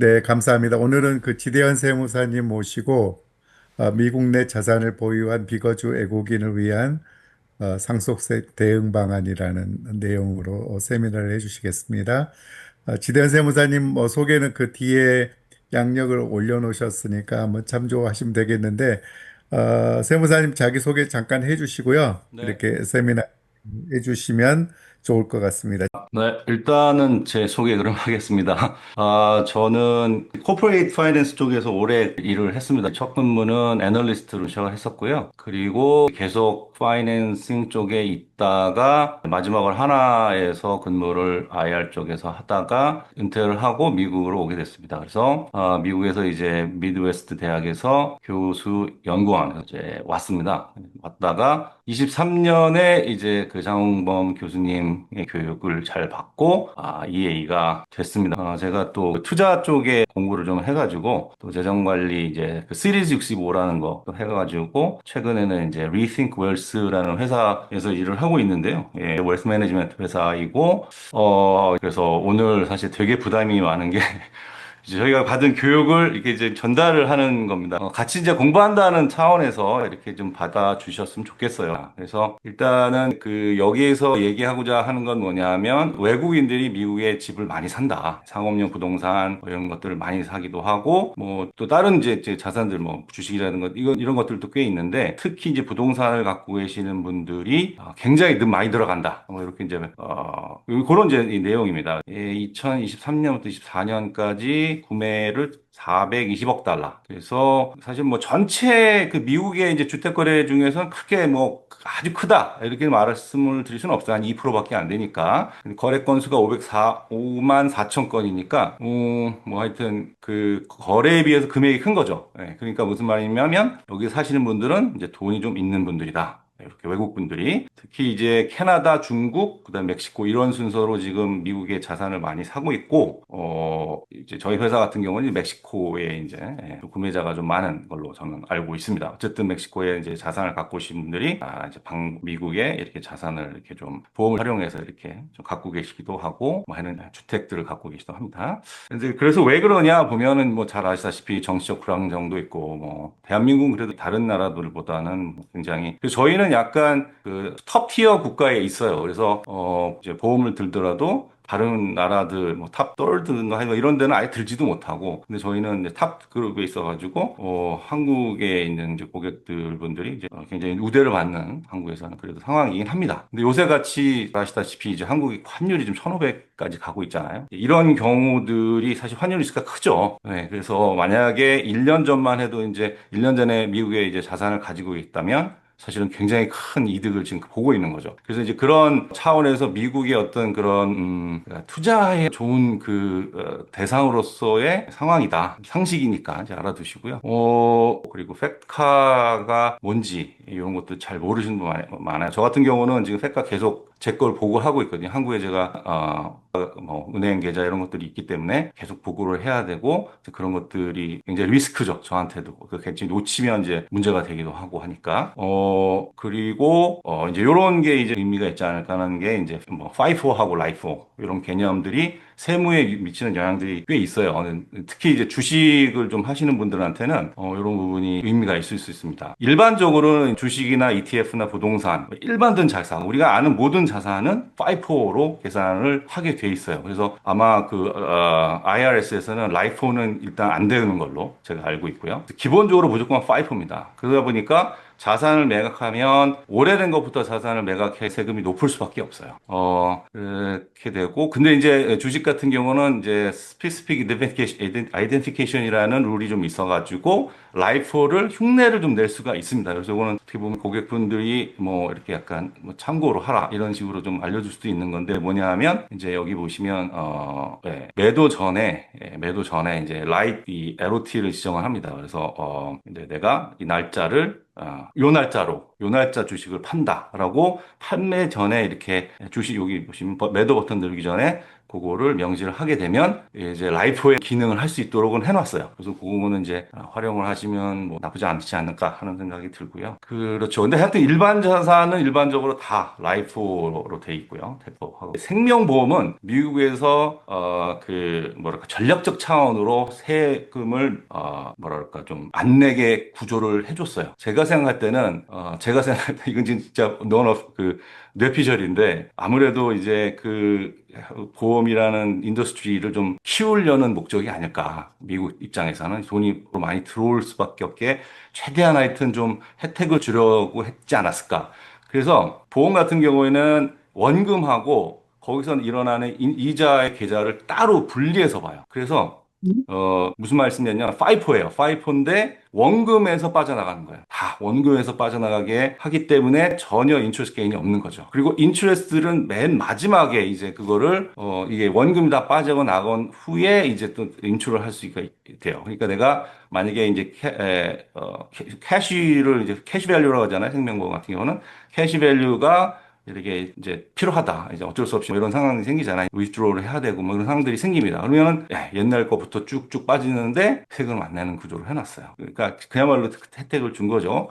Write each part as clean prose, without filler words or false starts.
네, 감사합니다. 오늘은 그 지대현 세무사님 모시고 미국 내 자산을 보유한 비거주 애국인을 위한 상속세 대응 방안이라는 내용으로 세미나를 해주시겠습니다. 지대현 세무사님 소개는 그 뒤에 양력을 올려놓으셨으니까 한번 참조하시면 되겠는데 세무사님 자기소개 잠깐 해주시고요. 네. 이렇게 세미나 해주시면 좋을 것 같습니다. 네, 일단은 제 소개 그럼 하겠습니다. 저는 코퍼레이트 파이낸스 쪽에서 오래 일을 했습니다. 첫 근무는 애널리스트로 시작을 했었고요. 그리고 계속 파이낸싱 쪽에 있다가 마지막으로 하나에서 근무를 IR 쪽에서 하다가 은퇴를 하고 미국으로 오게 됐습니다. 그래서 미국에서 이제 미드웨스트 대학에서 교수 연구원 이제 왔습니다. 왔다가 23년에 이제 그 장홍범 교수님의 교육을 잘 받고 EA가 됐습니다. 제가 또 투자 쪽에 공부를 좀 해가지고 또 재정관리 이제 그 시리즈 65라는 거 해가지고 최근에는 이제 Rethink Wealth라는 회사에서 일을 하고 있는데요. 예, 웰스 매니지먼트 회사이고 그래서 오늘 사실 되게 부담이 많은 게 이제 저희가 받은 교육을 이렇게 이제 전달을 하는 겁니다. 같이 이제 공부한다는 차원에서 이렇게 좀 받아주셨으면 좋겠어요. 그래서 일단은 그 여기에서 얘기하고자 하는 건 뭐냐면 외국인들이 미국에 집을 많이 산다. 상업용 부동산 뭐 이런 것들을 많이 사기도 하고 뭐 또 다른 이제 자산들 뭐 주식이라는 것 이런 것들도 꽤 있는데 특히 이제 부동산을 갖고 계시는 분들이 굉장히 많이 들어간다. 뭐 이렇게 이제 그런 이제 이 내용입니다. 2023년부터 24년까지 구매를 420억 달러. 그래서 사실 뭐 전체 그 미국의 이제 주택 거래 중에서는 크게 뭐 아주 크다. 이렇게 말씀을 드릴 수는 없어요. 한 2%밖에 안 되니까. 거래 건수가 504만 4천 건이니까, 뭐 하여튼 그 거래에 비해서 금액이 큰 거죠. 예, 그러니까 무슨 말이냐면 여기 사시는 분들은 이제 돈이 좀 있는 분들이다. 이렇게 외국 분들이 특히 이제 캐나다, 중국, 그다음 멕시코 이런 순서로 지금 미국의 자산을 많이 사고 있고 이제 저희 회사 같은 경우는 멕시코에 이제 구매자가 좀 많은 걸로 저는 알고 있습니다. 어쨌든 멕시코에 이제 자산을 갖고 오신 분들이 이제 미국에 이렇게 자산을 이렇게 좀 보험을 활용해서 이렇게 좀 갖고 계시기도 하고 뭐 하는 주택들을 갖고 계시기도 합니다. 그래서 왜 그러냐 보면은 뭐 잘 아시다시피 정치적 불안정도 있고 뭐 대한민국은 그래도 다른 나라들보다는 굉장히 그래서 저희는 약간 그 톱 티어 국가에 있어요. 그래서 이제 보험을 들더라도 다른 나라들 뭐 탑 떨드인가 뭐 이런 데는 아예 들지도 못하고 근데 저희는 이제 탑 그룹에 있어가지고 한국에 있는 이제 고객들 분들이 이제 굉장히 우대를 받는 한국에서는 그래도 상황이긴 합니다. 근데 요새 같이 아시다시피 이제 한국이 환율이 좀 1,500까지 가고 있잖아요. 이런 경우들이 사실 환율 리스크가 크죠. 네, 그래서 만약에 1년 전만 해도 이제 1년 전에 미국에 이제 자산을 가지고 있다면 사실은 굉장히 큰 이득을 지금 보고 있는 거죠. 그래서 이제 그런 차원에서 미국의 어떤 그런 투자에 좋은 그 대상으로서의 상황이다. 상식이니까 이제 알아두시고요. 그리고 페카가 뭔지 이런 것도 잘 모르시는 분 많아요. 저 같은 경우는 지금 페카 계속 제 걸 보고 하고 있거든요. 한국에 제가 뭐 은행 계좌 이런 것들이 있기 때문에 계속 보고를 해야 되고 그런 것들이 굉장히 리스크죠. 저한테도 그 굉장히 놓치면 이제 문제가 되기도 하고 하니까 그리고 이제 요런 게 이제 의미가 있지 않을까 하는 게 이제 뭐 파이포하고 라이포 이런 개념들이 세무에 미치는 영향들이 꽤 있어요. 특히 이제 주식을 좀 하시는 분들한테는 이런 부분이 의미가 있을 수 있습니다. 일반적으로는 주식이나 ETF나 부동산, 일반든 자산, 우리가 아는 모든 자산은 파이포로 계산을 하게 돼 있어요. 그래서 아마 그 IRS에서는 라이포는 일단 안 되는 걸로 제가 알고 있고요. 기본적으로 무조건 파이포입니다. 그러다 보니까 자산을 매각하면 오래된 것부터 자산을 매각해 세금이 높을 수밖에 없어요. 그렇게 되고 근데 이제 주식 같은 경우는 이제 Specific Identification이라는 룰이 좀 있어가지고 라이프를 흉내를 좀 낼 수가 있습니다. 그래서 이거는 어떻게 보면 고객분들이 뭐 이렇게 약간 뭐 참고로 하라 이런 식으로 좀 알려줄 수도 있는 건데 뭐냐 하면 이제 여기 보시면 매도 전에 이제 이 LOT를 지정을 합니다. 그래서 이제 내가 이 날짜를 요 날짜 주식을 판다라고 판매 전에 이렇게 주식 여기 보시면 매도 버튼 누르기 전에 그거를 명시를 하게 되면 이제 라이프의 기능을 할 수 있도록은 해놨어요. 그래서 그거는 이제 활용을 하시면 뭐 나쁘지 않지 않을까 하는 생각이 들고요. 그렇죠. 근데 하여튼 일반 자산은 일반적으로 다 라이프로 돼 있고요. 대법하고 생명보험은 미국에서 그 뭐랄까 전략적 차원으로 세금을 뭐랄까 좀 안 내게 구조를 해줬어요. 제가 생각할 때는 제가 생각할 때 이건 진짜 그 뇌피셜인데 아무래도 이제 그 보험이라는 인더스트리를 좀 키우려는 목적이 아닐까. 미국 입장에서는 돈이 많이 들어올 수밖에 없게 최대한 하여튼 좀 혜택을 주려고 했지 않았을까. 그래서 보험 같은 경우에는 원금하고 거기서 일어나는 이자의 계좌를 따로 분리해서 봐요. 그래서 무슨 말씀이냐면 파이포예요. 파이포인데 원금에서 빠져나가는 거예요. 다 원금에서 빠져나가게 하기 때문에 전혀 인트레스트 게인이 없는 거죠. 그리고 인트레스트는 맨 마지막에 이제 그거를 이게 원금이 다 빠져 나간 후에 이제 또 인출을 할 수가 돼요. 그러니까 내가 만약에 이제 캐시를 이제 캐시 밸류라고 하잖아요. 생명보험 같은 경우는 캐시 밸류가 이렇게 이제 필요하다. 이제 어쩔 수 없이 뭐 이런 상황이 생기잖아요. 위드로를 해야 되고 뭐 이런 상황들이 생깁니다. 그러면은 옛날 거부터 쭉쭉 빠지는데 세금을 안 내는 구조를 해놨어요. 그러니까 그야말로 혜택을 준 거죠.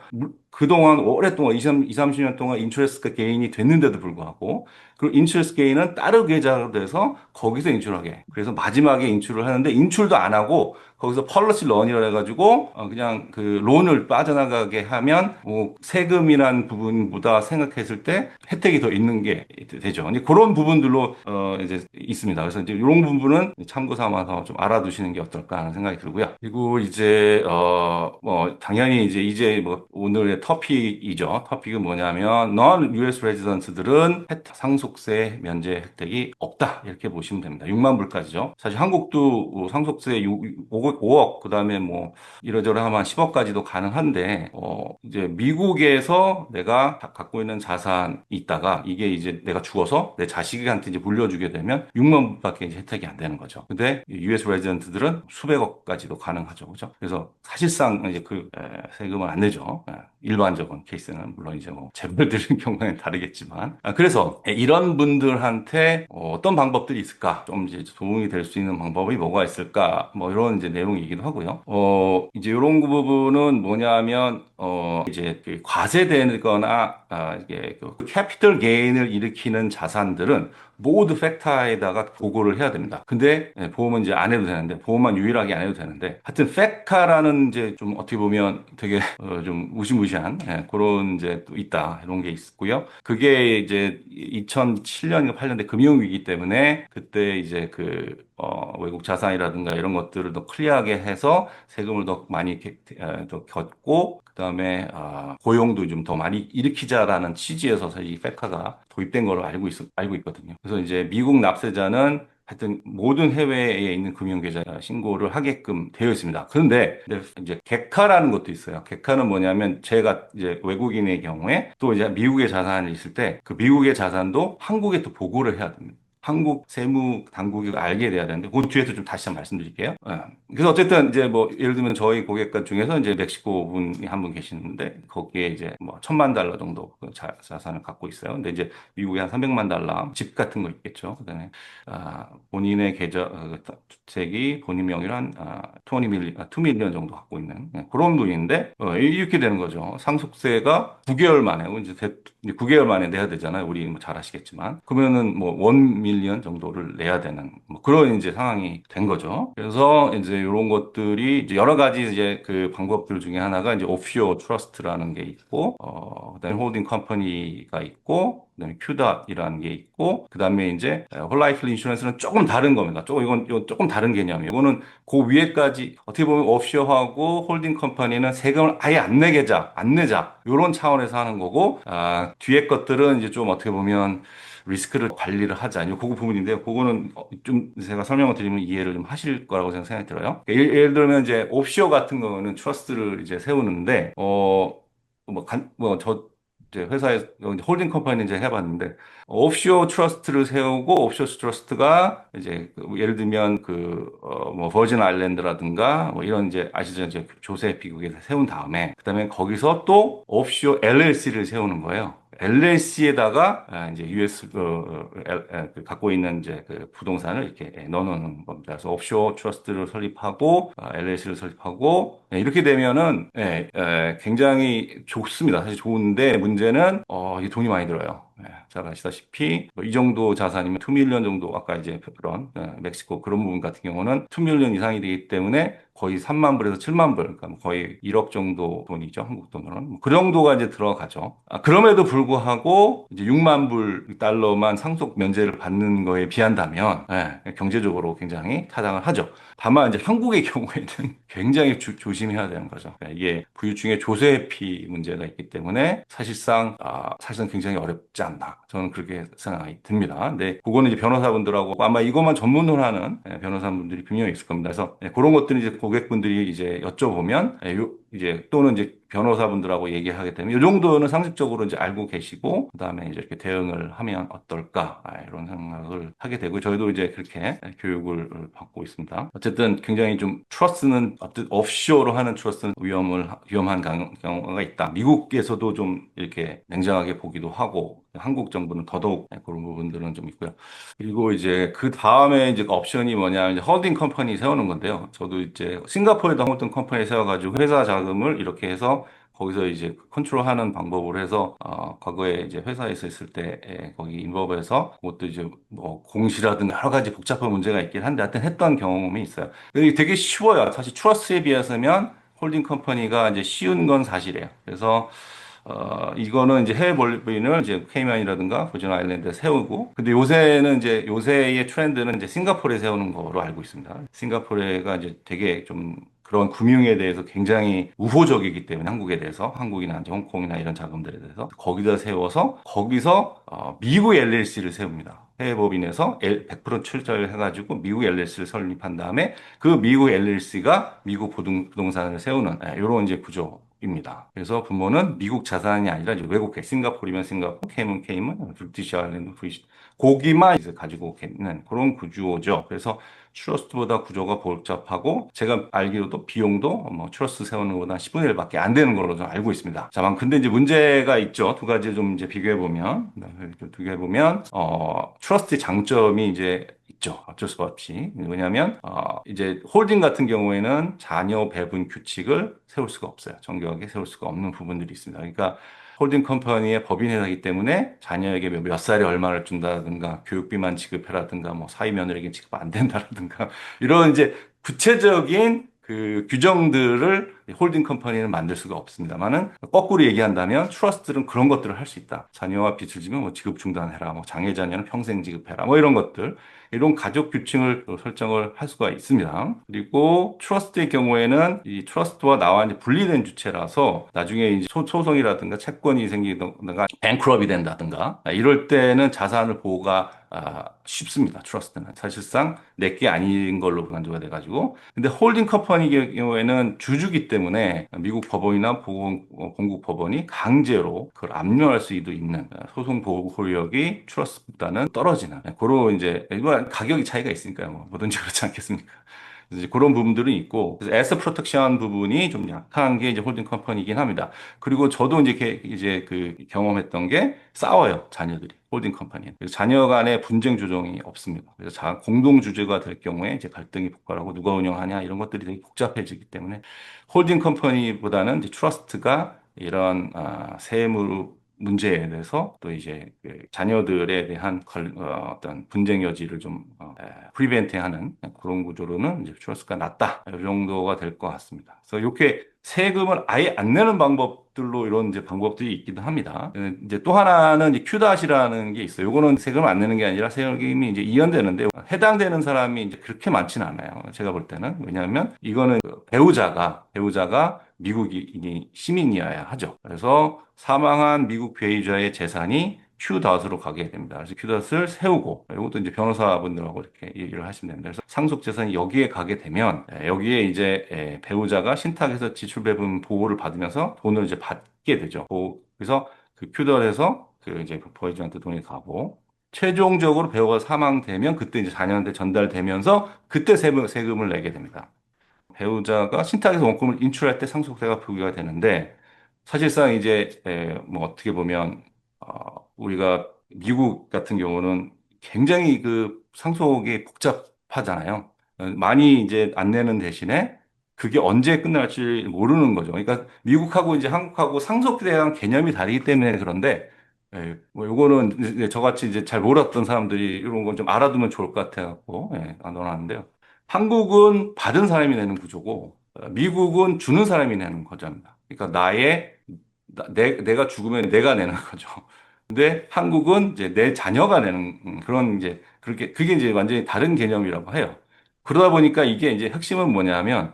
그동안 오랫동안 20, 30년 동안 인트레스트 게인이 됐는데도 불구하고 그리고 인트레스트 게인은 따로 계좌로 돼서 거기서 인출하게. 그래서 마지막에 인출을 하는데 인출도 안 하고 거기서 펄러시 런이라 해가지고 그냥 그 론을 빠져나가게 하면 뭐 세금이란 부분보다 생각했을 때 혜택이 더 있는 게 되죠. 이제 그런 부분들로 이제 있습니다. 그래서 이제 이런 부분은 참고 삼아서 좀 알아두시는 게 어떨까 하는 생각이 들고요. 그리고 이제 뭐 당연히 이제 뭐 오늘의 터픽이죠. 터픽은 뭐냐면 non-US 레지던트들은 상속세 면제 혜택이 없다 이렇게 보시면 됩니다. 6만 불까지죠. 사실 한국도 상속세 5억 그다음에 뭐 이러저러 하면 10억까지도 가능한데 이제 미국에서 내가 갖고 있는 자산이 있다가 이게 이제 내가 죽어서 내 자식한테 이제 물려주게 되면 6만 불밖에 이제 혜택이 안 되는 거죠. 근데 US 레지던트들은 수백억까지도 가능하죠. 그죠? 그래서 사실상 이제 세금을 안 내죠. 일반적인 케이스는 물론 이제 뭐 재벌 들은 경우에는 다르겠지만 그래서 이런 분들한테 어떤 방법들이 있을까 좀 이제 도움이 될 수 있는 방법이 뭐가 있을까 뭐 이런 이제 내용이기도 하고요. 이제 이런 부분은 뭐냐면 이제 그 과세되거나 이게 그 캐피털 게인을 일으키는 자산들은 모두 팩타에다가 보고를 해야 됩니다. 근데 보험은 이제 안 해도 되는데 보험만 유일하게 안 해도 되는데 하여튼 팩카라는 이제 좀 어떻게 보면 되게 좀 무시무시한 그런 이제 또 있다 이런 게 있고요. 그게 이제 2007년인가 8년대 금융위기 때문에 그때 이제 외국 자산이라든가 이런 것들을 더 클리어하게 해서 세금을 더 많이 더 걷고 그다음에 고용도 좀 더 많이 일으키자라는 취지에서 사실 이 페카가 도입된 걸로 알고 있거든요. 그래서 이제 미국 납세자는 하여튼 모든 해외에 있는 금융계좌 신고를 하게끔 되어 있습니다. 그런데 이제 객카라는 것도 있어요. 객카는 뭐냐면 제가 이제 외국인의 경우에 또 이제 미국에 자산이 있을 때 그 미국의 자산도 한국에 또 보고를 해야 됩니다. 한국 세무 당국이 알게 돼야 되는데 그 뒤에서 좀 다시 한번 말씀드릴게요. 그래서 어쨌든 이제 뭐 예를 들면 저희 고객과 중에서 이제 멕시코 분이 한 분 계시는데 거기에 이제 뭐 1,000만 달러 정도 그 자산을 갖고 있어요. 근데 이제 미국에 한 300만 달러 집 같은 거 있겠죠. 그다음에 본인의 계좌 주택이 본인 명의로 한 2 밀리언 정도 갖고 있는 그런 분인데 이렇게 되는 거죠. 상속세가 9개월 만에 이제 9개월 만에 내야 되잖아요. 우리 뭐 잘 아시겠지만 그러면은 뭐 1 밀리언 정도를 내야 되는 뭐 그런 이제 상황이 된 거죠. 그래서 이제 이런 것들이 이제 여러 가지 이제 그 방법들 중에 하나가 이제 오프쇼어 트러스트라는 게 있고 그다음에 홀딩 컴퍼니가 있고 그다음에 큐닷이라는 게 있고 그다음에 이제 홀라이프 인슈런스는 조금 다른 겁니다. 이건 조금 다른 개념이에요. 이거는 그 위에까지 어떻게 보면 오프쇼어하고 홀딩 컴퍼니는 세금을 아예 안 내자 이런 차원에서 하는 거고 뒤에 것들은 이제 좀 어떻게 보면 리스크를 관리를 하자. 이 그거 부분인데요. 그거는 좀 제가 설명을 드리면 이해를 좀 하실 거라고 생각이 들어요. 예를 들면 이제 옵시오 같은 거는 트러스트를 이제 세우는데 이제 회사에 홀딩 컴퍼니 이제 해봤는데 옵쇼어 트러스트를 세우고 옵쇼어 트러스트가 이제 예를 들면 뭐 버진 아일랜드라든가 뭐 이런 이제 아시죠 이제 조세 비국에서 세운 다음에 그다음에 거기서 또 옵쇼어 LLC를 세우는 거예요. LLC에다가 이제 US 그 갖고 있는 이제 그 부동산을 이렇게 넣어놓는 겁니다. 그래서 옵쇼어 트러스트를 설립하고 LLC를 설립하고 이렇게 되면은 굉장히 좋습니다. 사실 좋은데 문제는 이 돈이 많이 들어요. 잘 아시다시피 뭐이 정도 자산이면 2밀리언 정도 아까 이제 그런 멕시코 그런 부분 같은 경우는 2밀리언 이상이 되기 때문에 거의 3만 불에서 7만 불, 그러니까 뭐 거의 1억 정도 돈이죠. 한국 돈으로는. 뭐그 정도가 이제 들어가죠. 그럼에도 불구하고 이제 6만 불 달러만 상속 면제를 받는 거에 비한다면 경제적으로 굉장히 타당을 하죠. 다만 이제 한국의 경우에는 굉장히 조심해야 되는 거죠. 그러니까 이게 부유층의 조세 회피 문제가 있기 때문에 사실상 굉장히 어렵지 않나. 저는 그렇게 생각이 듭니다. 근데 그거는 이제 변호사분들하고 아마 이것만 전문으로 하는 변호사분들이 분명히 있을 겁니다. 그래서 그런 것들은 이제 고객분들이 이제 여쭤보면 이제 또는 이제 변호사분들하고 얘기하게 되면 이 정도는 상식적으로 이제 알고 계시고 그다음에 이제 이렇게 대응을 하면 어떨까 이런 생각을 하게 되고 저희도 이제 그렇게 교육을 받고 있습니다. 어쨌든 굉장히 좀 트러스는 어쨌든 오프쇼어로 하는 트러스는 위험한 경우가 있다. 미국에서도 좀 이렇게 냉정하게 보기도 하고 한국 정부는 더더욱 그런 부분들은 좀 있고요. 그리고 이제 그 다음에 이제 옵션이 뭐냐, 이제 홀딩 컴퍼니 세우는 건데요. 저도 이제 싱가포르에도 홀딩 컴퍼니 세워가지고 회사 자금을 이렇게 해서 거기서 이제 컨트롤하는 방법으로 해서 과거에 이제 회사에서 있을 때 거기 인버브해서 그것도 이제 뭐 공시라든가 여러 가지 복잡한 문제가 있긴 한데 하여튼 했던 경험이 있어요. 근데 되게 쉬워요. 사실 트러스트에 비해서면 홀딩 컴퍼니가 이제 쉬운 건 사실이에요. 그래서 이거는 이제 해외 법인을 이제 케이만이라든가 버진 아일랜드에 세우고, 근데 요새의 트렌드는 이제 싱가포르에 세우는 거로 알고 있습니다. 싱가포르가 이제 되게 좀 그런 금융에 대해서 굉장히 우호적이기 때문에 한국에 대해서 한국이나 이제 홍콩이나 이런 자금들에 대해서 거기다 세워서 거기서 미국 LLC를 세웁니다. 해외 법인에서 100% 출자를 해가지고 미국 LLC를 설립한 다음에 그 미국 LLC가 미국 부동산을 세우는 이런 이제 구조입니다. 그래서 부모는 미국 자산이 아니라 이제 외국계 싱가포르면 싱가포르, 케이먼 케이먼, 브리티시 아일랜드 브리티시 거기만 이제 가지고 있는 그런 구조죠. 그래서 트러스트보다 구조가 복잡하고 제가 알기로도 비용도 뭐 트러스트 세우는 것보다 10분의 1밖에 안 되는 걸로 좀 알고 있습니다. 자, 근데 이제 문제가 있죠. 두 가지 좀 이제 비교해 보면 트러스트의 장점이 이제 있죠. 어쩔 수가 없이. 왜냐하면 이제 홀딩 같은 경우에는 자녀 배분 규칙을 세울 수가 없어요. 정교하게 세울 수가 없는 부분들이 있습니다. 그러니까 홀딩 컴퍼니의 법인 회사이기 때문에 자녀에게 몇 살에 얼마를 준다든가 교육비만 지급해라든가 뭐 사위 며느리에게 지급 안 된다라든가 이런 이제 구체적인 그 규정들을 홀딩 컴퍼니는 만들 수가 없습니다만은 거꾸로 얘기한다면 트러스트는 그런 것들을 할 수 있다. 자녀와 빚을 지면 뭐 지급 중단해라. 뭐 장애 자녀는 평생 지급해라. 뭐 이런 것들. 이런 가족 규칙을 설정을 할 수가 있습니다. 그리고 트러스트의 경우에는 이 트러스트와 나와 이제 분리된 주체라서 나중에 이제 소송이라든가 채권이 생기든가 뱅크럽이 된다든가 이럴 때는 자산을 보호가 쉽습니다. 트러스트는 사실상 내게 아닌 걸로 간주가 돼가지고 근데 홀딩 컴퍼니 경우에는 주주기 때문에 미국 법원이나 본국 법원이 강제로 그걸 압류할 수도 있는 소송 보호 효력이 트러스트보다는 떨어지는 그런 이제 일반 가격이 차이가 있으니까요. 뭐 뭐든지 그렇지 않겠습니까? 그래서 이제 그런 부분들이 있고 그래서 에서 프로텍션 부분이 좀 약한 게 이제 홀딩 컴퍼니이긴 합니다. 그리고 저도 이제 그 경험했던 게 싸워요 자녀들이 홀딩 컴퍼니. 그래서 자녀 간의 분쟁 조정이 없습니다. 그래서 공동 주주가 될 경우에 이제 갈등이 폭발하고 누가 운영하냐 이런 것들이 되게 복잡해지기 때문에 홀딩 컴퍼니보다는 이제 트러스트가 이런 세무 문제에 대해서 또 이제 그 자녀들에 대한 어떤 분쟁 여지를 좀 프리벤트하는 그런 구조로는 이제 트러스트가 낫다 이 정도가 될 것 같습니다. 그래서 이렇게 세금을 아예 안 내는 방법들로 이런 이제 방법들이 있기도 합니다. 이제 또 하나는 이제 큐닷이라는 게 있어요. 요거는 세금을 안 내는 게 아니라 세금이 이제 이연되는데 해당되는 사람이 이제 그렇게 많지는 않아요. 제가 볼 때는 왜냐하면 이거는 그 배우자가 미국인이 시민이어야 하죠. 그래서 사망한 미국 배우자의 재산이 큐닷으로 가게 됩니다. 그래서 큐닷을 세우고 이것도 이제 변호사분들하고 이렇게 얘기를 하시면 됩니다. 그래서 상속 재산이 여기에 가게 되면 여기에 이제 배우자가 신탁해서 지출 배분 보호를 받으면서 돈을 이제 받게 되죠. 그래서 그 큐닷에서 그 이제 배우자한테 돈이 가고 최종적으로 배우가 사망되면 그때 이제 자녀한테 전달되면서 그때 세금을 내게 됩니다. 배우자가 신탁에서 원금을 인출할 때 상속세가 부과가 되는데 사실상 이제 뭐 어떻게 보면 우리가 미국 같은 경우는 굉장히 그 상속이 복잡하잖아요. 많이 이제 안 내는 대신에 그게 언제 끝날지 모르는 거죠. 그러니까 미국하고 이제 한국하고 상속에 대한 개념이 다르기 때문에 그런데 뭐 요거는 이제 저같이 이제 잘 몰랐던 사람들이 이런 건 좀 알아두면 좋을 것 같아갖고 안 넣어놨는데요. 한국은 받은 사람이 내는 구조고 미국은 주는 사람이 내는 거잖아요. 그러니까 내가 죽으면 내가 내는 거죠. 근데 한국은 이제 내 자녀가 내는 그런 이제 그게 이제 완전히 다른 개념이라고 해요. 그러다 보니까 이게 이제 핵심은 뭐냐면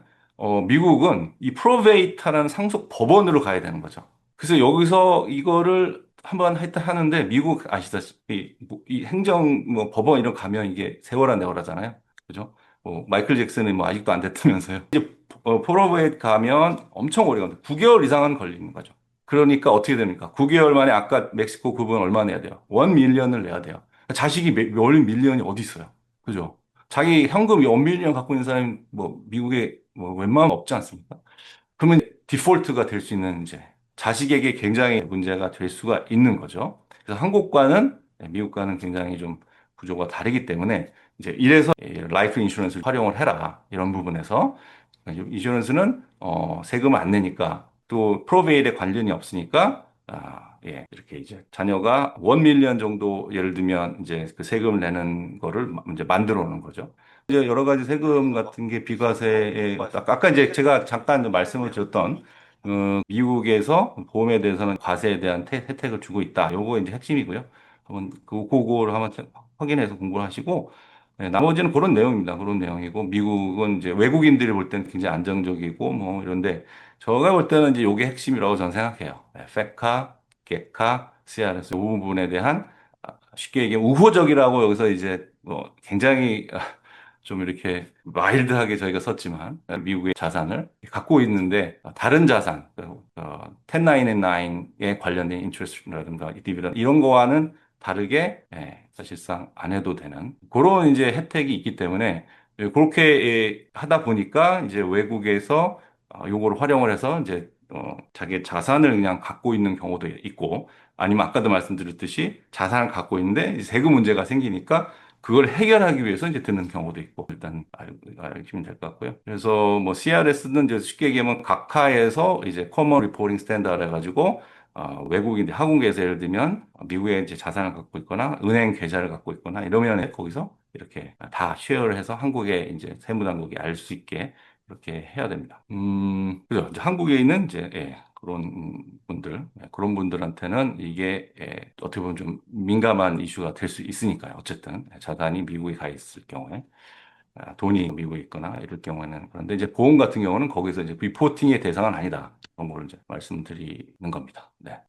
미국은 이 프로베이터라는 상속 법원으로 가야 되는 거죠. 그래서 여기서 이거를 한번 하는데 미국 아시다시피 뭐이 행정 뭐 법원 이런 가면 이게 세월아 내월하잖아요. 그죠? 뭐 마이클 잭슨은 뭐 아직도 안 됐다면서요. 이제 프로베이트 가면 엄청 오래 걸려요. 9개월 이상은 걸리는 거죠. 그러니까 어떻게 됩니까? 9개월 만에 아까 멕시코 그분 얼마 내야 돼요? 원 밀리언을 내야 돼요. 자식이 원 밀리언이 어디 있어요? 그죠? 자기 현금 원 밀리언 갖고 있는 사람이 뭐 미국에 뭐 웬만하면 없지 않습니까? 그러면 디폴트가 될 수 있는 이제 자식에게 굉장히 문제가 될 수가 있는 거죠. 그래서 한국과는 미국과는 굉장히 좀 구조가 다르기 때문에 이제 이래서 라이프 인슈런스를 활용을 해라 이런 부분에서 인슈런스는 세금을 안 내니까 또 프로베일에 관련이 없으니까 이렇게 이제 자녀가 원 밀리언 정도 예를 들면 이제 그 세금을 내는 거를 이제 만들어 놓은 거죠. 이제 여러 가지 세금 같은 게 비과세에 아까 이제 제가 잠깐 말씀을 드렸던 미국에서 보험에 대해서는 과세에 대한 혜택을 주고 있다. 요거 이제 핵심이고요. 한번 그거를 한번 확인해서 공부를 하시고 나머지는 그런 내용입니다. 그런 내용이고 미국은 이제 외국인들이 볼 때는 굉장히 안정적이고 뭐 이런데 제가 볼 때는 이제 요게 핵심이라고 저는 생각해요. 페카, 게카, CRS 이 부분에 대한 쉽게 얘기하면 우호적이라고 여기서 이제 뭐 굉장히 좀 이렇게 마일드하게 저희가 썼지만 미국의 자산을 갖고 있는데 다른 자산, 1099에 관련된 인트레스트라든가 디비던 이런 거와는 다르게 사실상 안 해도 되는 그런 이제 혜택이 있기 때문에 그렇게 하다 보니까 이제 외국에서 요거를 활용을 해서 이제 자기의 자산을 그냥 갖고 있는 경우도 있고 아니면 아까도 말씀드렸듯이 자산을 갖고 있는데 이제 세금 문제가 생기니까 그걸 해결하기 위해서 이제 듣는 경우도 있고 일단 알시면 될 것 같고요. 그래서 뭐 CRS는 이제 쉽게 얘기하면 각하에서 이제 커먼 리포팅 스탠다드 해가지고 외국인 학원에서 예를 들면 미국에 이제 자산을 갖고 있거나 은행 계좌를 갖고 있거나 이러면 거기서 이렇게 다 쉐어를 해서 한국에 이제 세무당국이 알 수 있게 그렇게 해야 됩니다. 그죠? 이제 한국에 있는 이제 그런 분들, 그런 분들한테는 이게 어떻게 보면 좀 민감한 이슈가 될 수 있으니까요. 어쨌든 자산이 미국에 가 있을 경우에 돈이 미국에 있거나 이럴 경우에는 그런데 이제 보험 같은 경우는 거기서 이제 리포팅의 대상은 아니다. 그런 거를 이제 말씀드리는 겁니다. 네.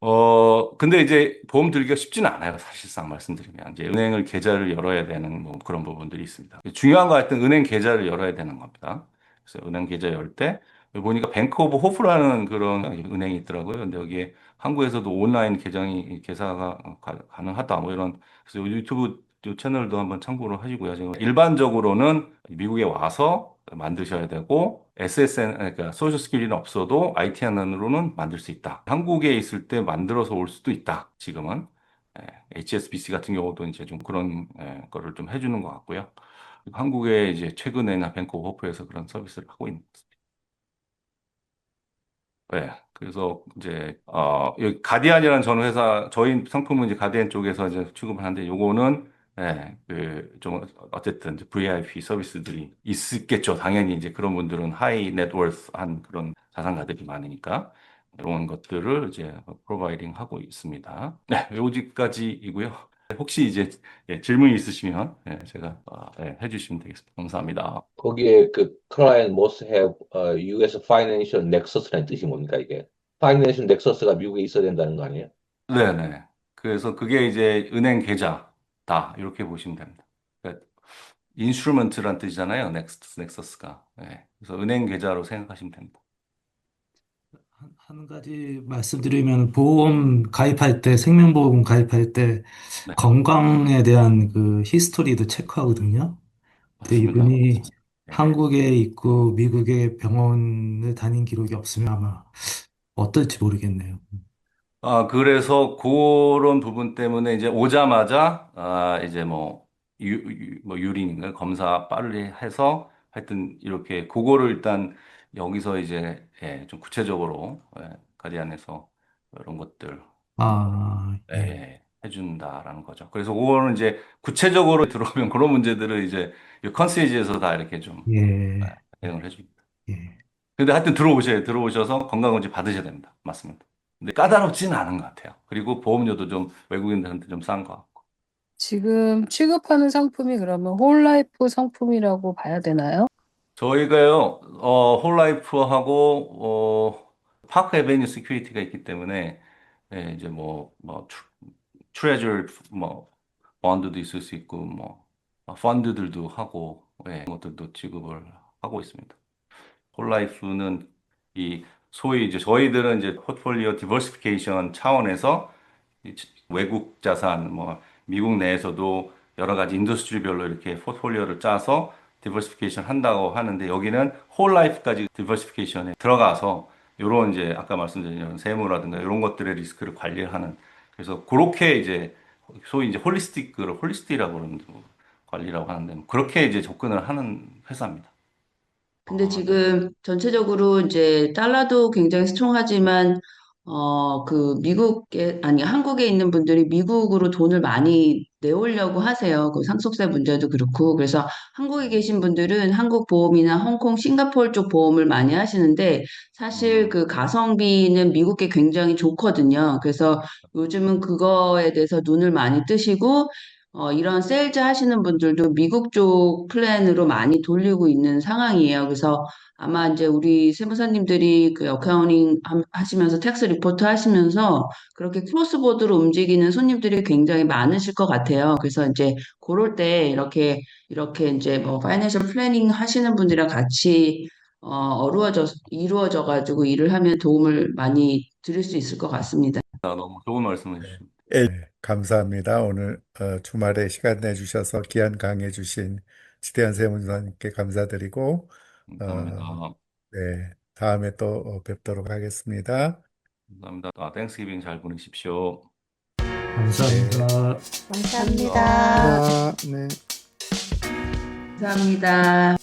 근데 이제 보험 들기가 쉽지는 않아요. 사실상 말씀드리면 이제 은행을 계좌를 열어야 되는 뭐 그런 부분들이 있습니다. 중요한 거 하여튼 은행 계좌를 열어야 되는 겁니다. 그래서 은행 계좌 열 때 보니까 뱅크 오브 호프라는 그런 은행이 있더라고요. 근데 여기에 한국에서도 온라인 계좌가 가능하다. 뭐 이런 그래서 유튜브 이 채널도 한번 참고를 하시고요. 지금 일반적으로는 미국에 와서 만드셔야 되고 SSN 그러니까 소셜 스킬이 없어도 IT 하나로는 만들 수 있다. 한국에 있을 때 만들어서 올 수도 있다. 지금은 HSBC 같은 경우도 이제 좀 그런 거를 좀 해주는 것 같고요. 한국에 이제 최근에나 뱅크 오브 호프에서 그런 서비스를 하고 있는 것 네. 그래서 이제 여기 가디안이라는 전 회사 저희 상품은 이제 가디안 쪽에서 이제 취급을 하는데 요거는 그좀 어쨌든 이제 VIP 서비스들이 있겠죠. 당연히 이제 그런 분들은 하이 네트워스한 그런 자산가들이 많으니까 이런 것들을 이제 프로바이딩 하고 있습니다. 네, 여기까지이고요. 혹시 이제 질문이 있으시면 제가 해주시면 되겠습니다. 감사합니다. 거기에 그 client must have US financial nexus라는 뜻이 뭡니까 이게? financial nexus가 미국에 있어야 된다는 거 아니에요? 네네. 그래서 그게 이제 은행 계좌다. 이렇게 보시면 됩니다. 그러니까 인스트루먼트란 뜻이잖아요. 넥서스가. 네. 그래서 은행 계좌로 생각하시면 됩니다. 한 가지 말씀드리면 보험 가입할 때 생명보험 가입할 때 네. 건강에 대한 그 히스토리도 체크하거든요. 근데 맞습니다. 이분이 네. 한국에 있고 미국에 병원을 다닌 기록이 없으면 아마 어떨지 모르겠네요. 그래서 그런 부분 때문에 이제 오자마자, 이제 뭐 유린인가요? 검사 빠르게 해서 하여튼 이렇게 그거를 일단 여기서 이제, 예, 좀 구체적으로, 예, 가디안에서 이런 것들, 예, 해준다라는 거죠. 그래서 그거는 이제 구체적으로 들어오면 그런 문제들을 이제 이 컨시리지에서 다 이렇게 좀, 예, 예, 대응을 해줍니다. 예. 근데 하여튼 들어오셔서 건강검진 받으셔야 됩니다. 맞습니다. 근데 까다롭지는 않은 것 같아요. 그리고 보험료도 좀 외국인들한테 좀 싼 것 같고. 지금 취급하는 상품이 그러면 홀라이프 상품이라고 봐야 되나요? 저희가요, 홀라이프하고, 파크 에베뉴 시큐리티가 있기 때문에, 예, 이제 트레저, 본드도 있을 수 있고, 펀드들도 하고, 예, 그런 것들도 지급을 하고 있습니다. 홀라이프는 이 소위 이제 저희들은 이제 포트폴리오 디버시피케이션 차원에서 이 외국 자산, 미국 내에서도 여러 가지 인더스트리별로 이렇게 포트폴리오를 짜서 디버시피케이션 한다고 하는데 여기는 홀라이프까지 디버시피케이션에 들어가서 요런 이제 아까 말씀드린 이런 세무라든가 이런 것들의 리스크를 관리하는 그래서 그렇게 이제 소위 이제 홀리스틱이라고 그러는 관리라고 하는데 그렇게 이제 접근을 하는 회사입니다. 근데 지금 전체적으로 이제 달러도 굉장히 스트롱하지만 아니 한국에 있는 분들이 미국으로 돈을 많이 내오려고 하세요. 그 상속세 문제도 그렇고 그래서 한국에 계신 분들은 한국 보험이나 홍콩, 싱가포르 쪽 보험을 많이 하시는데 사실 그 가성비는 미국게 굉장히 좋거든요. 그래서 요즘은 그거에 대해서 눈을 많이 뜨시고 이런 세일즈 하시는 분들도 미국 쪽 플랜으로 많이 돌리고 있는 상황이에요. 그래서 아마 이제 우리 세무사님들이 그 어카우닝 하시면서 텍스 리포트 하시면서 그렇게 크로스보드로 움직이는 손님들이 굉장히 많으실 것 같아요. 그래서 이제 그럴 때 이렇게 이제 뭐 파이낸셜 플래닝 하시는 분들이랑 같이 이루어져 가지고 일을 하면 도움을 많이 드릴 수 있을 것 같습니다. 너무 좋은 말씀해 주십니다. 예, 감사합니다. 오늘 주말에 시간 내주셔서 귀한 강해 주신 지대한 세무사님께 감사드리고 어, 감사합니다. 네, 다음에 또 뵙도록 하겠습니다. 감사합니다. 땡스기빙 잘 보내십시오. 감사합니다. 감사합니다. 감사합니다. 네. 감사합니다.